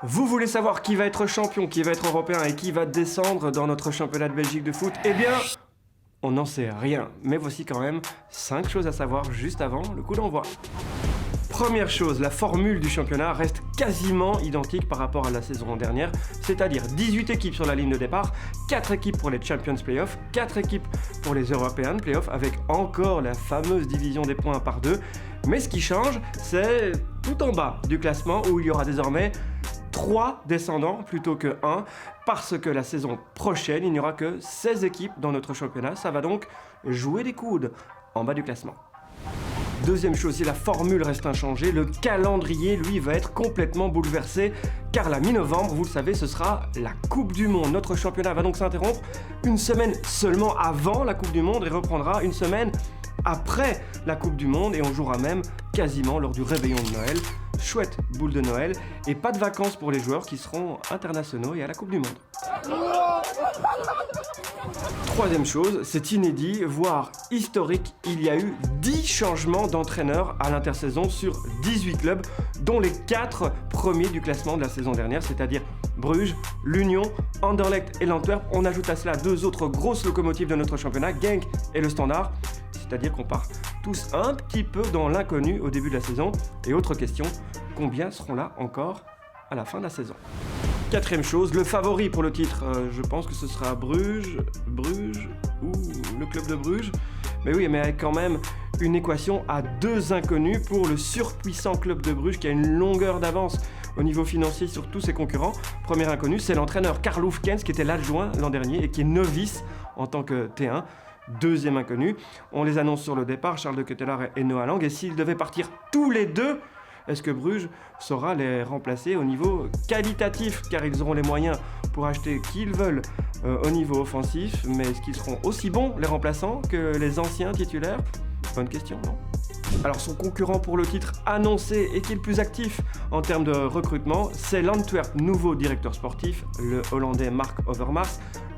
Vous voulez savoir qui va être champion, qui va être européen et qui va descendre dans notre championnat de Belgique de foot? Eh bien, on n'en sait rien. Mais voici quand même 5 choses à savoir juste avant le coup d'envoi. Première chose, la formule du championnat reste quasiment identique par rapport à la saison dernière, c'est-à-dire 18 équipes sur la ligne de départ, 4 équipes pour les Champions Playoffs, 4 équipes pour les European Playoffs, avec encore la fameuse division des points par 2. Mais ce qui change, c'est tout en bas du classement où il y aura désormais 3 descendants plutôt que 1, parce que la saison prochaine, il n'y aura que 16 équipes dans notre championnat. Ça va donc jouer des coudes en bas du classement. Deuxième chose, si la formule reste inchangée, le calendrier, lui, va être complètement bouleversé, car la mi-novembre, vous le savez, ce sera la Coupe du Monde. Notre championnat va donc s'interrompre une semaine seulement avant la Coupe du Monde et reprendra une semaine après la Coupe du Monde, et on jouera même quasiment lors du réveillon de Noël. Chouette boule de Noël, et pas de vacances pour les joueurs qui seront internationaux et à la Coupe du Monde. Troisième chose, c'est inédit, voire historique, il y a eu 10 changements d'entraîneur à l'intersaison sur 18 clubs, dont les 4 premiers du classement de la saison dernière, c'est-à-dire Bruges, l'Union, Anderlecht et l'Antwerp. On ajoute à cela 2 autres grosses locomotives de notre championnat, Genk et le Standard, c'est-à-dire qu'on part tous un petit peu dans l'inconnu au début de la saison. Et autre question, combien seront là encore à la fin de la saison? Quatrième chose, le favori pour le titre, je pense que ce sera Bruges ou le club de Bruges. Mais oui, mais avec quand même une équation à 2 inconnus pour le surpuissant club de Bruges qui a une longueur d'avance au niveau financier sur tous ses concurrents. Premier inconnu, c'est l'entraîneur Karl Hoefkens qui était l'adjoint l'an dernier et qui est novice en tant que T1. Deuxième inconnu, on les annonce sur le départ, Charles de Ketelaar et Noah Lang, et s'ils devaient partir tous les deux, est-ce que Bruges saura les remplacer au niveau qualitatif, car ils auront les moyens pour acheter qui ils veulent au niveau offensif, mais est-ce qu'ils seront aussi bons, les remplaçants, que les anciens titulaires? Bonne question, non? Alors son concurrent pour le titre annoncé et qui est le plus actif en termes de recrutement, c'est l'Antwerp, nouveau directeur sportif, le Hollandais Mark Overmars,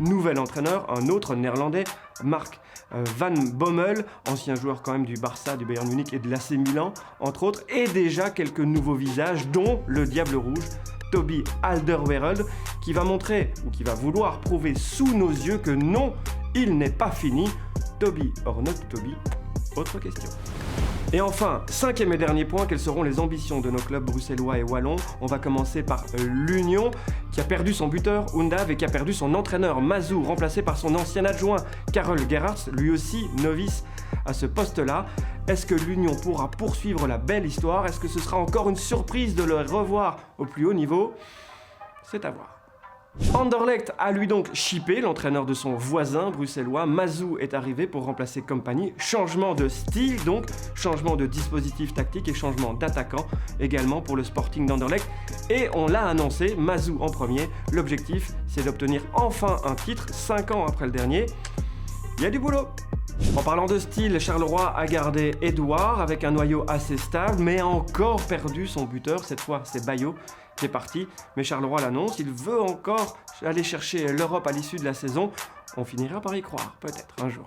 nouvel entraîneur, un autre néerlandais, Mark Van Bommel, ancien joueur quand même du Barça, du Bayern Munich et de l'AC Milan, entre autres, et déjà quelques nouveaux visages, dont le Diable Rouge, Toby Alderweireld, qui va montrer, ou qui va vouloir prouver sous nos yeux que non, il n'est pas fini. Toby or not Toby, autre question. Et enfin, 5e et dernier point, quelles seront les ambitions de nos clubs bruxellois et wallons? On va commencer par l'Union, qui a perdu son buteur, Undav, et qui a perdu son entraîneur, Mazou, remplacé par son ancien adjoint, Karel Gerhards, lui aussi novice à ce poste-là. Est-ce que l'Union pourra poursuivre la belle histoire? Est-ce que ce sera encore une surprise de le revoir au plus haut niveau? C'est à voir. Anderlecht a lui donc chippé l'entraîneur de son voisin bruxellois. Mazou est arrivé pour remplacer Kompany. Changement de style donc, changement de dispositif tactique et changement d'attaquant également pour le Sporting d'Anderlecht. Et on l'a annoncé, Mazou en premier. L'objectif, c'est d'obtenir enfin un titre 5 ans après le dernier. Il y a du boulot. En parlant de style, Charleroi a gardé Edouard avec un noyau assez stable, mais a encore perdu son buteur. Cette fois, c'est Bayo qui est parti. Mais Charleroi l'annonce, il veut encore aller chercher l'Europe à l'issue de la saison. On finira par y croire, peut-être un jour.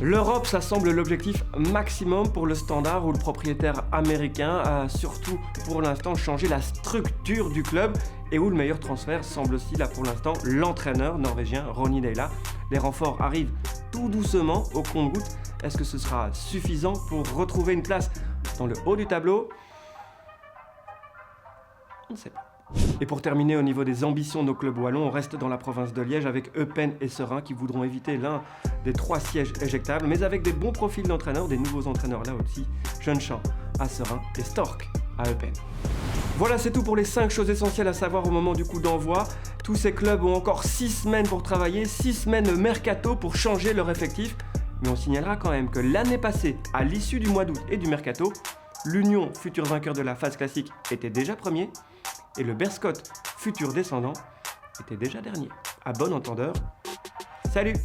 L'Europe, ça semble l'objectif maximum pour le Standard, où le propriétaire américain a surtout pour l'instant changé la structure du club et où le meilleur transfert semble aussi là pour l'instant l'entraîneur norvégien Ronny Deila. Les renforts arrivent tout doucement au compte-gouttes. Est-ce que ce sera suffisant pour retrouver une place dans le haut du tableau? On ne sait pas. Et pour terminer, au niveau des ambitions de nos clubs wallons, on reste dans la province de Liège avec Eupen et Serein qui voudront éviter l'un des 3 sièges éjectables, mais avec des bons profils d'entraîneurs, des nouveaux entraîneurs là aussi, Jeune-Champ à Serein et Stork à Eupen. Voilà, c'est tout pour les 5 choses essentielles à savoir au moment du coup d'envoi. Tous ces clubs ont encore 6 semaines pour travailler, 6 semaines mercato pour changer leur effectif, mais on signalera quand même que l'année passée, à l'issue du mois d'août et du mercato, l'Union, futur vainqueur de la phase classique, était déjà premier, et le Berscott, futur descendant, était déjà dernier. À bon entendeur, salut!